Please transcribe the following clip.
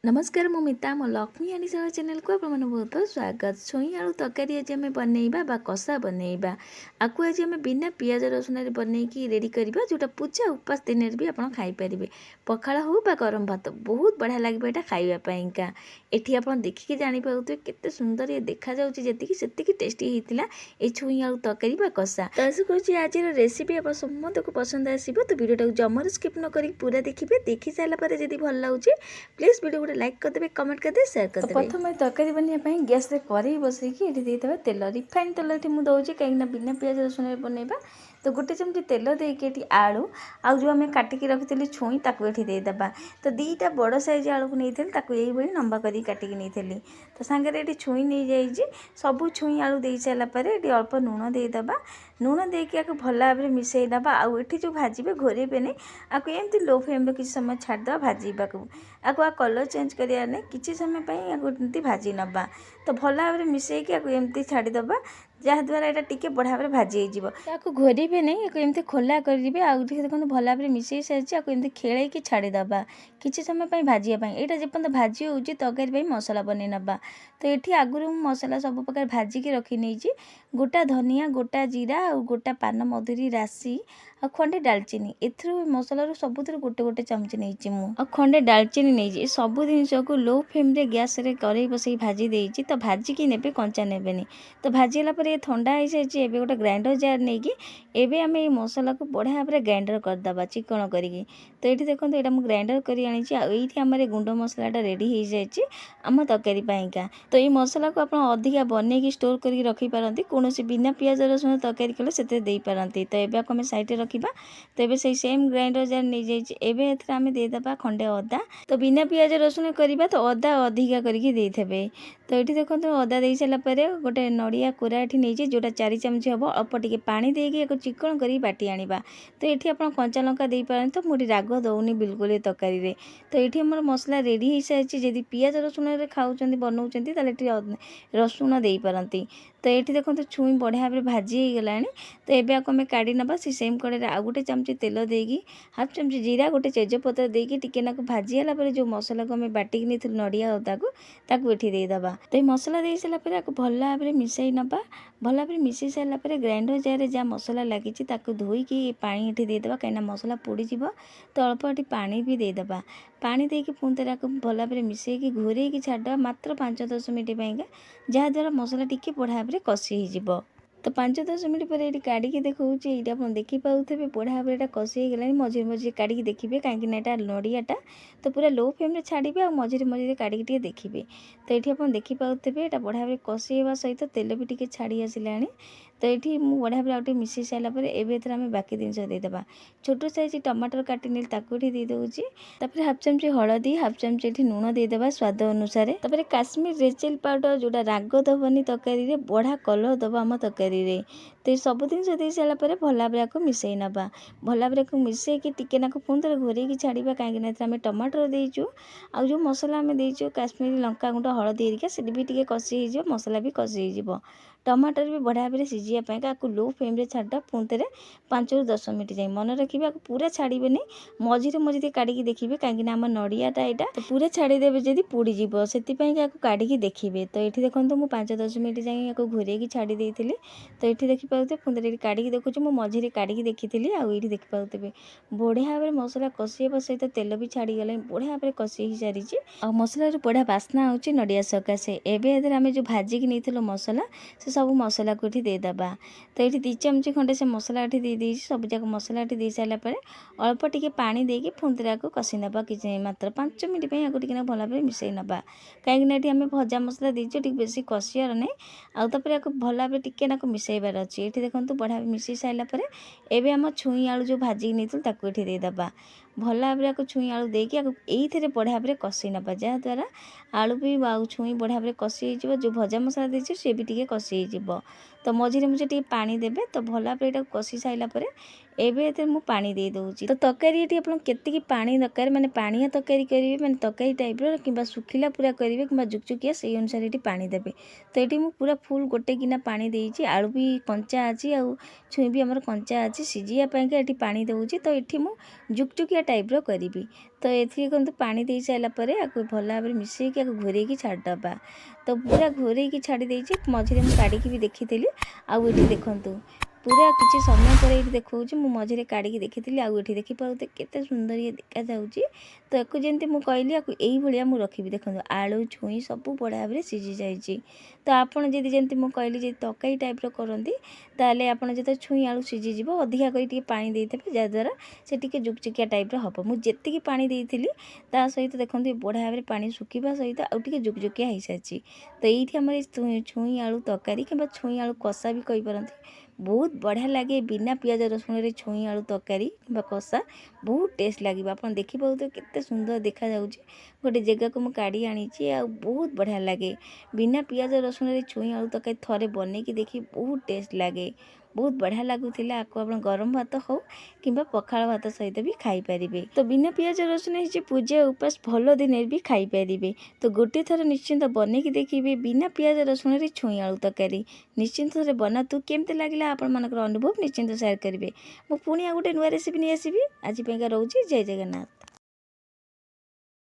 नमस्कार मु मिता मो लक्ष्मी आनिशाला चैनल को आपने बहुत बहुत स्वागत। छुई आलू तरकारी आज आम बनइबा बा कषा बनइबा आपको आज आम बिना पियाज रसुन बनईकी रेडी करवा जोटा पूजा उपास दिन भी आप खाईपारे पखाड़ हो बा गरम भात बहुत बढ़िया लगे यहाँ खावाईका। एटी आप देखिए जापारे केते सुंदर ये देखा जी से टेस्टी होता ये छुई आलू तरकारी बा कषा। तो आशा करुँच आज रेसिपी आप समस्त को पसंद आसो। तो वीडियो जमार स्किप न करी पूरा देखिए। देखी सारापर जब भल लगे प्लीज वीडियो गोटे लाइक करदे, कमेंट करदे, शेयर करदे। प्रथम तरकारी बनवाई गैस रे कड़े बसैकी ये देदेबा तेल रिफाइन तेल मुझे दूसरी कहीं बिना पियाज रसुन बनइबा। तो गोटे चमची तेल देकी आलू आउ जो आम काटिकी रखी छुई ताकू ये देदेबा। तो दीटा बड़ साइज आलू को नहीं ये लंबा कर काटिकी नहीं तो सांगे ये छुई नहीं जाइए सबू छुई आलू दे सारापर ये अल्प लुण देदेबा। लुण देकी भल भाव में मिसईदबा आउ जो भाजबे घोरेबे आपको एमती लो फ्लेम किसी समय छाड़द भाजवा को आ कलर चेंज करिया नहीं किसी समय एमती भाजी नवा। तो भल भाव में मिसईकी एमती छाड़ीदबा जहाँद्वारा यहाँ टी बढ़िया भाव भाजी हो घोरेबे नहीं एमती खोला करेंगे आउ देखो भल भाव में मिसई सारी एमती खेल छाड़ीदबा किसी समय भाजवाई यहाँ जपर्त भाजी हो तरकारी मसला बनई नवा। तो ये आगुरी मसला सब प्रकार भाजिकी रखी नहीं गोटा धनिया गोटा जीरा और गोटा पान मधुरी राशि आ खंडे डालचीनी एथर मसलार सबुथ गोटे गोटे चामच नहीं खंडे डालचीनी नहीं सब जिनस को लो फ्लेम रे गैस रे कड़े बसई भाजी देती। तो भाजिकी ने कंचा ने तो भाजीला ये ठंडा हो जाए गोटे ग्राइंडर जार नहीं कि आम ये मसला को बढ़िया भाव में ग्राइंडर करदे चिकन करी। तो ये देखो यहाँ मुझे ग्राइंडर कर गुंड मसलाटा रेडी हो जाए आम तरकारी पाइका। तो ये मसला को आप अधिका बनईकी स्टोर कर रखिपारती कौन बिना पियाज रसुन तरकारी कले से पारती। तो ये आम साइड रखा। तो ये से सेम ग्राइंडर जार नहीं जाइए आम देदेबा खंडे अदा। तो बिना पियाज रसुन करवा तो अदा अधिका करके। तो ये देखो अदा दे सारापर गोटे नड़िया कोरा नहीं जोटा 4 चामच हम अल्प टे पानी देकी चिकन कर बाटी आनिबा। तो ये आप कंचा लंका दे पारती। तो मुझे राग दौनी बिल्कुल ये तरकारी। तो ये मोर मसला रेडी हो सारी जदि पियाज रसुन खाऊँ बनाऊँ रसुण दे पारती। तो ये देखो छुई बढ़िया भाव में भाजी हो गला। तो ये आम काढ़ी नवा से सेम कड़े आउ गोटे चमच तेल देकी हाफ चमच जीरा गोटे तेजपत्र देकी टिके भाजीला जो मसला को आम बाटिक नहीं नड़िया अदा को ये देदेबा। तो ये मसला दे सारापर भल भाव में मिसई नवा भल भाव में मिसई सारापर ग्राइंडर जार जहाँ मसला लगी धोईकी पानी ये देदेबा कहीं मसला पोड़ीज। तो अल्प ये पानी भी देदेबा पानी देकी पुणी भल भाव में मिसईकी घोरेकी छाड़ मात्र 5-10 मिनट जहाँद्वारा मसला टी बढ़िया भाव में कषि हो। तो 5-10 मिनट पर ये काढ़ी देखा ये आप देखिए बढ़िया भाव में कषि गला मझे मझे काढ़ी देखिए कहीं यहाँ नड़ियाटा तो पूरा लो फ्लेम में छाड़े आ मझे मझे काढ़ी देखिए। तो ये आप देखिए यहाँ बढ़िया भाव में कषि होगा सहित तेल भी टी छाड़ी आसला। तो ये बढ़िया भाव में मिसई सारापर एवं आम बाकी जिनस देदेबा छोट साइज टमाटर काटी ये दे दूँगी। तापर हाफ चमच हलदी हाफ चमच ये लुण देदेबा स्वाद अनुसार। तापर काश्मीर रेड चिली पाउडर जोटा राग दबनी तरकारी बढ़िया कलर दब आम तरकारी। तो सब जिन दे सारापर भल भाव में मिसई नवा भल भाव में मिसईकी टिके पुणी थे घोरेकी छाड़ा कहीं आम टमाटर देचु आ जो मसला आम देचु काश्मीरी लंका गुंड हलदी एरिका से भी टी कषि हो मसला भी कषि हो टमाटर भी बढ़िया भाव में सीझापी लो फ्लेम में छाड़ पुणी थे 5-10 मिनट जाए मन रखिए पूरा छाड़े मझे मझे काढ़ी देखिए कहीं आम नड़ियाटा यहाँ तो पूरा छाड़देवे जब पोड़ीज से काढ़ी देखिए। तो ये देखो मुझे 5-10 मिनट जाए घोरेकी छाड़ी देती। तो ये देखिए पुणी काढ़ी देखुची मुझे मझे काढ़ी देखी ये देखिए बढ़िया भाव में मसला कषि सहित तेल भी छाड़ीगला बढ़िया भाव में कषि हो सारी आ मसलार बढ़िया बास्ना हो नड़िया सकाशे। एवं आम जो भाजिकी नहीं मसला से सब मसला को ये देदेबा। तो ये 2 चमच खंडे से मसला ये दे सब जाक मसला दे सारापर अल्प टे पानी देकी पुणी थे कषि नवा कि मात्र 5 मिनट टी भल भाव में मिसई नवा कहीं आम भजा मसला देचु टी बेसी कषियार नहीं आउे भल भाव में टिके मिसईबार अच्छे। ये देखो बढ़िया मिसई सारापर एवं आम छुई आलू जो भाजिकी नहीं ये देदेबा भल भाव में छुई आलू देकी ये बढ़िया भाव में कषि नवा जहाँद्वारा आलू भी छुई बढ़िया भाव में कषि हो जो भजा मसला देची सी भी टी कषि हो। तो मझे मुझे टी पानी देवे तो भल भाव में कषि सारापर एवं मुझे पानी दे दूँगी। तो तरकारी ये आप केतिकी पानी दरकार माने पानिया तरकारी करेंगे माने तरकारी टाइप्र कि सुखिला पूरा करेंगे कि जुकजुकिया से अनुसार ये पानी देवे। तो ये मुझे पूरा फुल गोटे गिना पानी देती आलू भी कंचा अच्छी आ छुई भी आमर कंचा अच्छी सीझापी ये पानी दूँगी। तो ये मुझे जुकजुकिया टाइप्र करी। तो ये कहते पानी दे सारापर आपको भल भाव मिसेक घोरैकी छाड़दबा। तो पूरा घोरैकी छाड़ी मझे मुझे काढ़ी भी देखी आउ देखूँ पूरा किसी समय पर ये देखा मझे काढ़ी देखी आउ ये देखिपुर केते सुंदर ये देखा जाऊँगी। तो याकू जमी मुझे कहली यही भाया मुझे रखी देखो आलू छुई सब बढ़िया भाव सीझी जाइए। तो आपड़ जदि जमी मुझे कहली तकाई टाइप्र करती ताले आपड़ जो छुई आलू सीझीज अधिका कर पा देते जहाद्वारा से टी जुकजुकिया टाइप्र हम मुझे पानी देती ता सहित देखो बढ़िया भाव पानी सुखा सहित आउ टे जुकजुकिया हो सारी। तो ये आम छुई आलू तरकारी कि छुई आलू कषा भी कहीपरती बहुत बढ़िया लगे बिना पियाज रसुण छुई आलू तरकारी कि कषा बहुत टेस्ट लगे। आप देखिए केते सुंदर देखा जाउछि गोटे जगह को काढ़ी आनी बहुत बढ़िया लगे बिना पियाज रसुण छुई आलू तरकारी थरे बनईकि देखी बहुत टेस्ट लगे बहुत बढ़िया लगुला। आपको आप गरम भात हो कि पखाल भात सहित भी खाई पारिबे। तो बिना पियाज रसुण हो पूजा उपास भल दिन भी खाई पारिबे। तो गोटे थर निश्चिंत बनईकि देखिए बिना पियाज रसुण छुई आलू तरकारी निश्चिंत थे बनातु केमती लगे आपण मानकर अनुभव निश्चिंत शेयर करेंगे। मु पुणी आ गोटे नुआ रेसिपी नहीं आसबि आज रोचे जय जगन्नाथ।